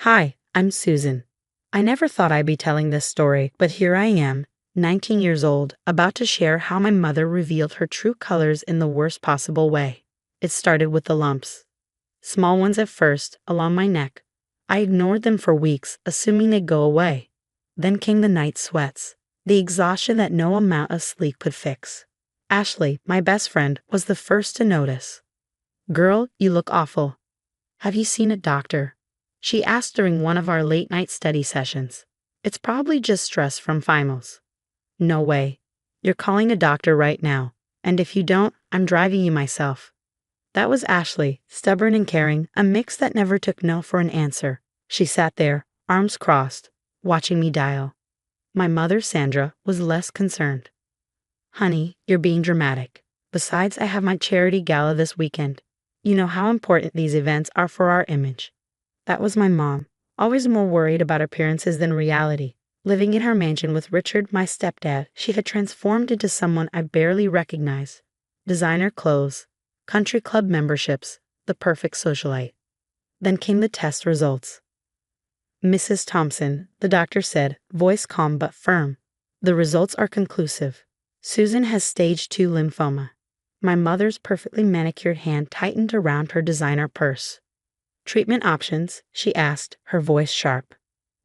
Hi, I'm Susan. I never thought I'd be telling this story, but here I am, 19 years old, about to share how my mother revealed her true colors in the worst possible way. It started with the lumps. Small ones at first, along my neck. I ignored them for weeks, assuming they'd go away. Then came the night sweats, the exhaustion that no amount of sleep could fix. Ashley, my best friend, was the first to notice. "Girl, you look awful. Have you seen a doctor?" She asked during one of our late-night study sessions. "It's probably just stress from finals." "No way. You're calling a doctor right now. And if you don't, I'm driving you myself." That was Ashley, stubborn and caring, a mix that never took no for an answer. She sat there, arms crossed, watching me dial. My mother, Sandra, was less concerned. "Honey, you're being dramatic. Besides, I have my charity gala this weekend. You know how important these events are for our image." That was my mom, always more worried about appearances than reality. Living in her mansion with Richard, my stepdad, she had transformed into someone I barely recognized. Designer clothes, country club memberships, the perfect socialite. Then came the test results. "Mrs. Thompson," the doctor said, voice calm but firm. "The results are conclusive. Susan has stage 2 lymphoma." My mother's perfectly manicured hand tightened around her designer purse. "Treatment options?" she asked, her voice sharp.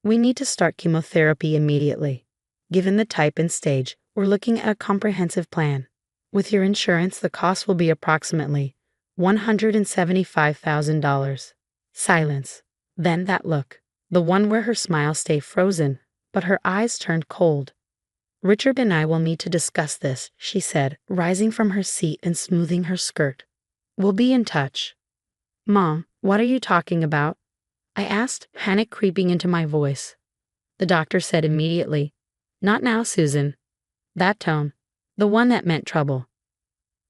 "We need to start chemotherapy immediately. Given the type and stage, we're looking at a comprehensive plan. With your insurance, the cost will be approximately $175,000. Silence. Then that look. The one where her smile stayed frozen, but her eyes turned cold. "Richard and I will need to discuss this," she said, rising from her seat and smoothing her skirt. "We'll be in touch." "Mom, what are you talking about?" I asked, panic creeping into my voice. The doctor said immediately, "Not now, Susan." That tone, the one that meant trouble.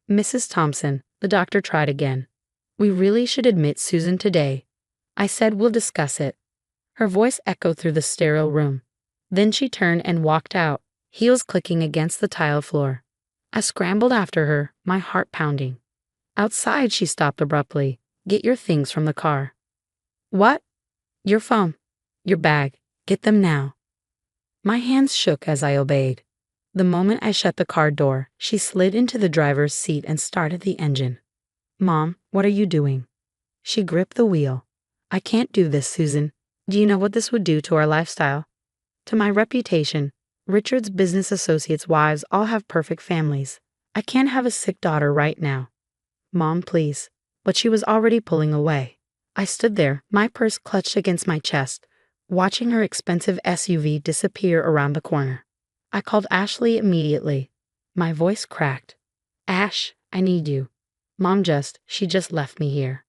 "Mrs. Thompson," the doctor tried again. "We really should admit Susan today." I said, "We'll discuss it." Her voice echoed through the sterile room. Then she turned and walked out, heels clicking against the tile floor. I scrambled after her, my heart pounding. Outside, she stopped abruptly. "Get your things from the car." "What?" "Your phone. Your bag. Get them now." My hands shook as I obeyed. The moment I shut the car door, she slid into the driver's seat and started the engine. "Mom, what are you doing?" She gripped the wheel. "I can't do this, Susan. Do you know what this would do to our lifestyle? To my reputation? Richard's business associates' wives all have perfect families. I can't have a sick daughter right now." "Mom, please." But she was already pulling away. I stood there, my purse clutched against my chest, watching her expensive SUV disappear around the corner. I called Ashley immediately. My voice cracked. "Ash, I need you. Mom she just left me here."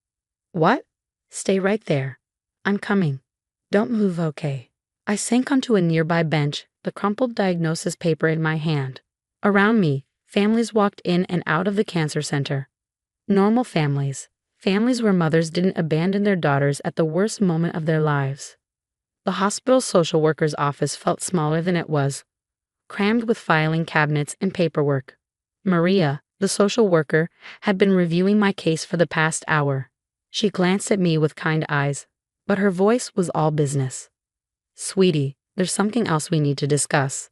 "What?" "Stay right there. I'm coming. Don't move, okay?" I sank onto a nearby bench, the crumpled diagnosis paper in my hand. Around me, families walked in and out of the cancer center. Normal families. Families where mothers didn't abandon their daughters at the worst moment of their lives. The hospital social worker's office felt smaller than it was, crammed with filing cabinets and paperwork. Maria, the social worker, had been reviewing my case for the past hour. She glanced at me with kind eyes, but her voice was all business. "Sweetie, there's something else we need to discuss.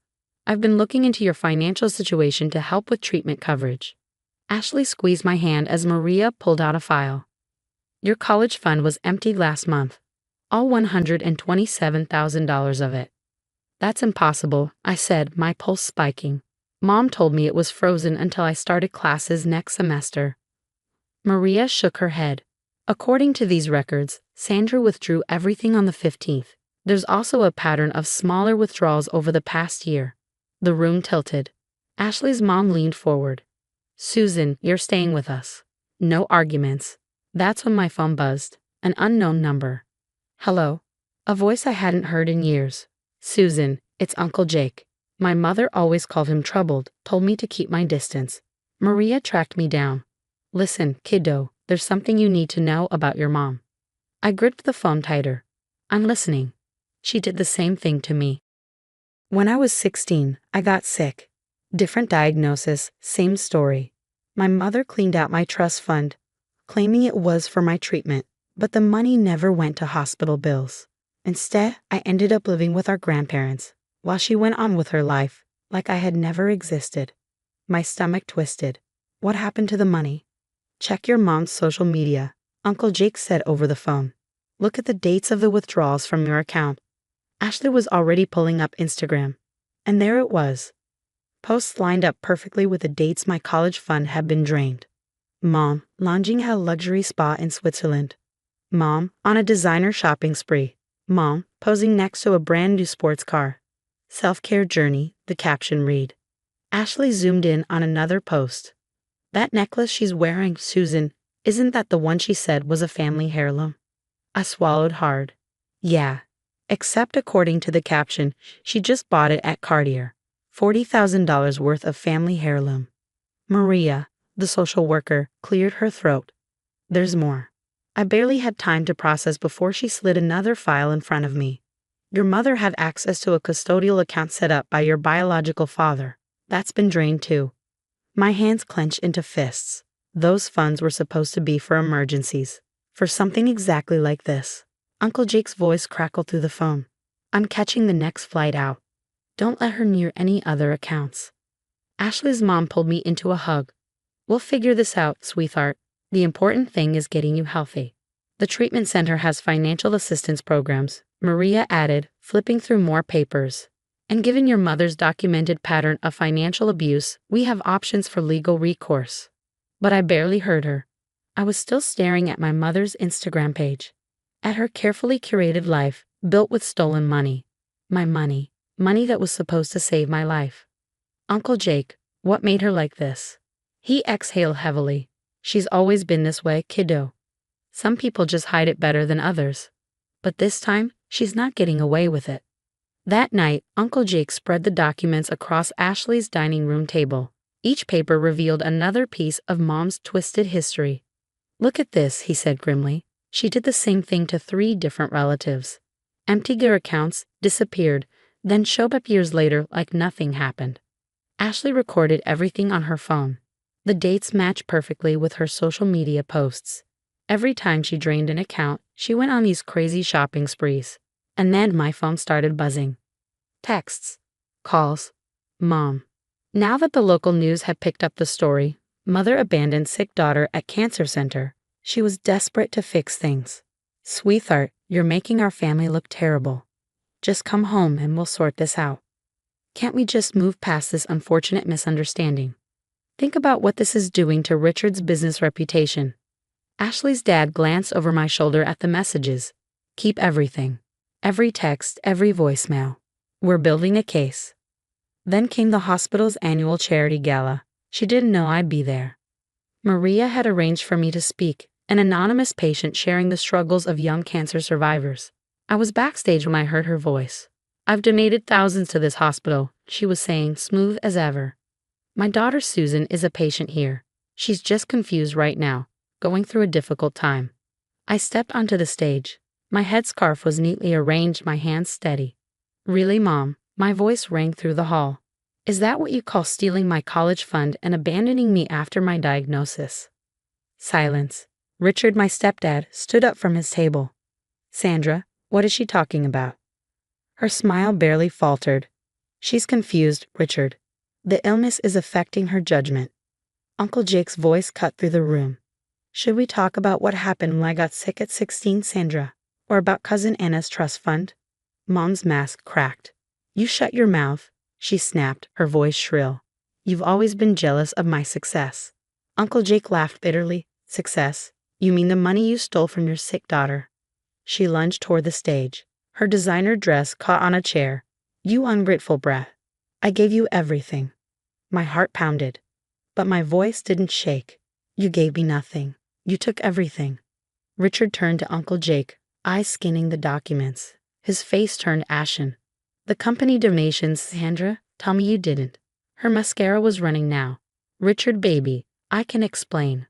I've been looking into your financial situation to help with treatment coverage." Ashley squeezed my hand as Maria pulled out a file. "Your college fund was emptied last month, all $127,000 of it." "That's impossible," I said, my pulse spiking. "Mom told me it was frozen until I started classes next semester." Maria shook her head. "According to these records, Sandra withdrew everything on the 15th. There's also a pattern of smaller withdrawals over the past year." The room tilted. Ashley's mom leaned forward. "Susan, you're staying with us. No arguments." That's when my phone buzzed. An unknown number. "Hello." A voice I hadn't heard in years. "Susan, it's Uncle Jake." My mother always called him troubled, told me to keep my distance. Maria tracked me down. "Listen, kiddo, there's something you need to know about your mom." I gripped the phone tighter. "I'm listening." She did the same thing to me. When I was 16, I got sick. Different diagnosis, same story. My mother cleaned out my trust fund, claiming it was for my treatment, but the money never went to hospital bills. Instead, I ended up living with our grandparents, while she went on with her life, like I had never existed. My stomach twisted. What happened to the money? Check your mom's social media, Uncle Jake said over the phone. Look at the dates of the withdrawals from your account. Ashley was already pulling up Instagram. And there it was. Posts lined up perfectly with the dates my college fund had been drained. Mom, lounging at a luxury spa in Switzerland. Mom, on a designer shopping spree. Mom, posing next to a brand new sports car. Self-care journey, the caption read. Ashley zoomed in on another post. That necklace she's wearing, Susan, isn't that the one she said was a family heirloom? I swallowed hard. Yeah. Except according to the caption, she just bought it at Cartier. $40,000 worth of family heirloom. Maria, the social worker, cleared her throat. There's more. I barely had time to process before she slid another file in front of me. Your mother had access to a custodial account set up by your biological father. That's been drained too. My hands clenched into fists. Those funds were supposed to be for emergencies. For something exactly like this. Uncle Jake's voice crackled through the phone. I'm catching the next flight out. Don't let her near any other accounts. Ashley's mom pulled me into a hug. We'll figure this out, sweetheart. The important thing is getting you healthy. The treatment center has financial assistance programs, Maria added, flipping through more papers. And given your mother's documented pattern of financial abuse, we have options for legal recourse. But I barely heard her. I was still staring at my mother's Instagram page. At her carefully curated life, built with stolen money. My money. Money that was supposed to save my life. Uncle Jake, what made her like this? He exhaled heavily. She's always been this way, kiddo. Some people just hide it better than others. But this time, she's not getting away with it. That night, Uncle Jake spread the documents across Ashley's dining room table. Each paper revealed another piece of Mom's twisted history. Look at this, he said grimly. She did the same thing to 3 different relatives. Emptied their accounts, disappeared, then showed up years later like nothing happened. Ashley recorded everything on her phone. The dates matched perfectly with her social media posts. Every time she drained an account, she went on these crazy shopping sprees. And then my phone started buzzing. Texts. Calls. Mom. Now that the local news had picked up the story, mother abandoned sick daughter at cancer center. She was desperate to fix things. Sweetheart, you're making our family look terrible. Just come home and we'll sort this out. Can't we just move past this unfortunate misunderstanding? Think about what this is doing to Richard's business reputation. Ashley's dad glanced over my shoulder at the messages. Keep everything. Every text, every voicemail. We're building a case. Then came the hospital's annual charity gala. She didn't know I'd be there. Maria had arranged for me to speak, an anonymous patient sharing the struggles of young cancer survivors. I was backstage when I heard her voice. I've donated thousands to this hospital, she was saying, smooth as ever. My daughter Susan is a patient here. She's just confused right now, going through a difficult time. I stepped onto the stage. My headscarf was neatly arranged, my hands steady. Really, Mom? My voice rang through the hall. Is that what you call stealing my college fund and abandoning me after my diagnosis? Silence. Richard, my stepdad, stood up from his table. Sandra, what is she talking about? Her smile barely faltered. She's confused, Richard. The illness is affecting her judgment. Uncle Jake's voice cut through the room. Should we talk about what happened when I got sick at 16, Sandra? Or about Cousin Anna's trust fund? Mom's mask cracked. You shut your mouth, she snapped, her voice shrill. You've always been jealous of my success. Uncle Jake laughed bitterly. Success? You mean the money you stole from your sick daughter? She lunged toward the stage. Her designer dress caught on a chair. You ungrateful brat. I gave you everything. My heart pounded. But my voice didn't shake. You gave me nothing. You took everything. Richard turned to Uncle Jake, eyes scanning the documents. His face turned ashen. The company donations, Sandra, tell me you didn't. Her mascara was running now. Richard, baby, I can explain.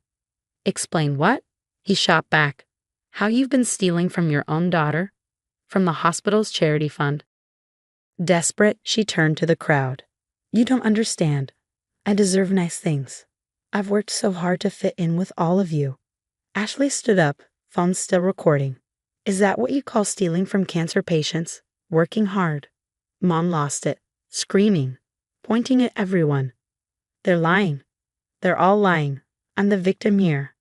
Explain what? He shot back. How you've been stealing from your own daughter? From the hospital's charity fund. Desperate, she turned to the crowd. You don't understand. I deserve nice things. I've worked so hard to fit in with all of you. Ashley stood up, phone still recording. Is that what you call stealing from cancer patients? Working hard? Mom lost it, screaming, pointing at everyone. They're lying. They're all lying. I'm the victim here.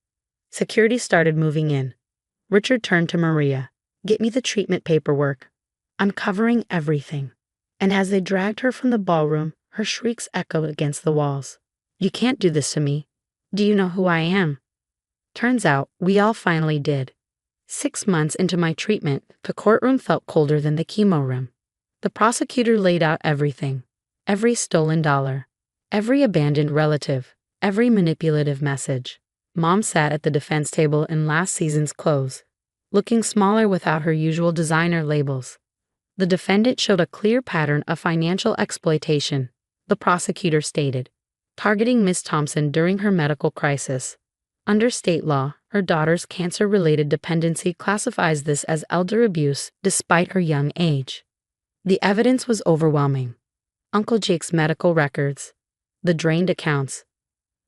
Security started moving in. Richard turned to Maria. Get me the treatment paperwork. I'm covering everything. And as they dragged her from the ballroom, her shrieks echoed against the walls. You can't do this to me. Do you know who I am? Turns out, we all finally did. 6 months into my treatment, the courtroom felt colder than the chemo room. The prosecutor laid out everything. Every stolen dollar. Every abandoned relative. Every manipulative message. Mom sat at the defense table in last season's clothes, looking smaller without her usual designer labels. The defendant showed a clear pattern of financial exploitation, the prosecutor stated, targeting Miss Thompson during her medical crisis. Under state law, her daughter's cancer-related dependency classifies this as elder abuse despite her young age. The evidence was overwhelming. Uncle Jake's medical records, the drained accounts,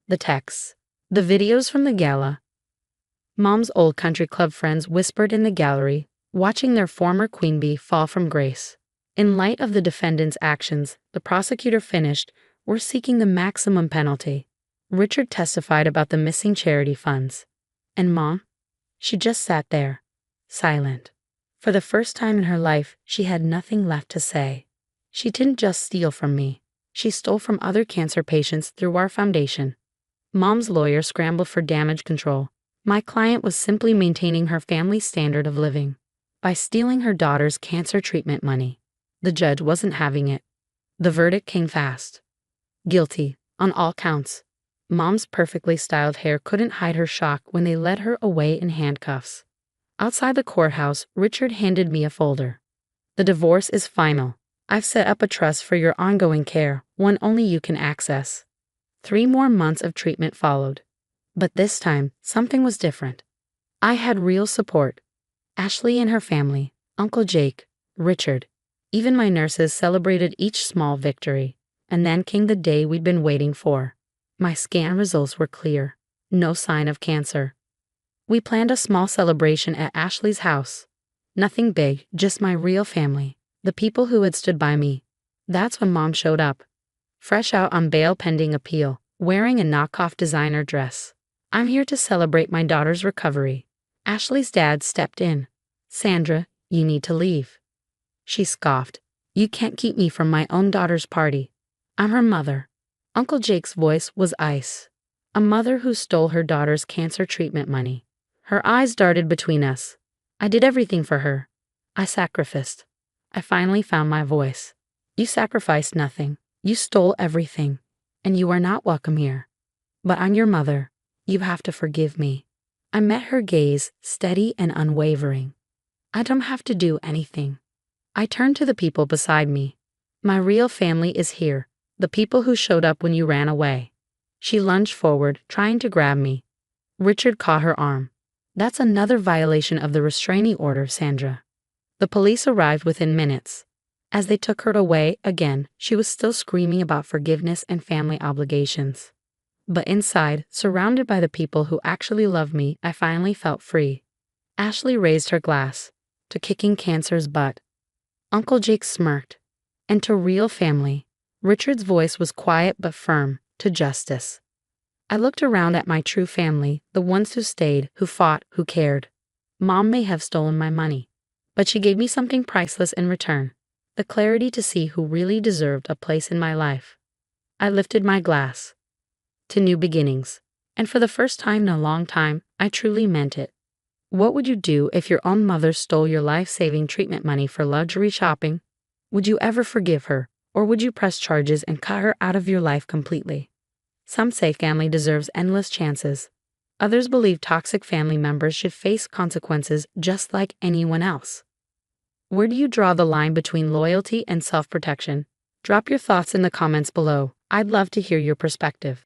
the texts, the videos from the gala. Mom's old country club friends whispered in the gallery, watching their former queen bee fall from grace. In light of the defendant's actions, the prosecutor finished, "We're seeking the maximum penalty." Richard testified about the missing charity funds. And Mom? She just sat there, silent. For the first time in her life, she had nothing left to say. She didn't just steal from me. She stole from other cancer patients through our foundation. Mom's lawyer scrambled for damage control. My client was simply maintaining her family's standard of living by stealing her daughter's cancer treatment money. The judge wasn't having it. The verdict came fast. Guilty, on all counts. Mom's perfectly styled hair couldn't hide her shock when they led her away in handcuffs. Outside the courthouse, Richard handed me a folder. The divorce is final. I've set up a trust for your ongoing care, one only you can access. 3 more months of treatment followed. But this time, something was different. I had real support. Ashley and her family, Uncle Jake, Richard. Even my nurses celebrated each small victory. And then came the day we'd been waiting for. My scan results were clear. No sign of cancer. We planned a small celebration at Ashley's house. Nothing big, just my real family, the people who had stood by me. That's when Mom showed up. Fresh out on bail pending appeal, wearing a knockoff designer dress. I'm here to celebrate my daughter's recovery. Ashley's dad stepped in. Sandra, you need to leave. She scoffed. You can't keep me from my own daughter's party. I'm her mother. Uncle Jake's voice was ice. A mother who stole her daughter's cancer treatment money. Her eyes darted between us. I did everything for her. I sacrificed. I finally found my voice. You sacrificed nothing. You stole everything. And you are not welcome here. But I'm your mother. You have to forgive me. I met her gaze, steady and unwavering. I don't have to do anything. I turned to the people beside me. My real family is here. The people who showed up when you ran away. She lunged forward, trying to grab me. Richard caught her arm. That's another violation of the restraining order, Sandra. The police arrived within minutes. As they took her away again, she was still screaming about forgiveness and family obligations. But inside, surrounded by the people who actually love me, I finally felt free. Ashley raised her glass. To kicking cancer's butt. Uncle Jake smirked. And to real family. Richard's voice was quiet but firm, to justice. I looked around at my true family, the ones who stayed, who fought, who cared. Mom may have stolen my money, but she gave me something priceless in return, the clarity to see who really deserved a place in my life. I lifted my glass. To new beginnings. And for the first time in a long time, I truly meant it. What would you do if your own mother stole your life-saving treatment money for luxury shopping? Would you ever forgive her? Or would you press charges and cut her out of your life completely? Some say family deserves endless chances. Others believe toxic family members should face consequences just like anyone else. Where do you draw the line between loyalty and self-protection? Drop your thoughts in the comments below. I'd love to hear your perspective.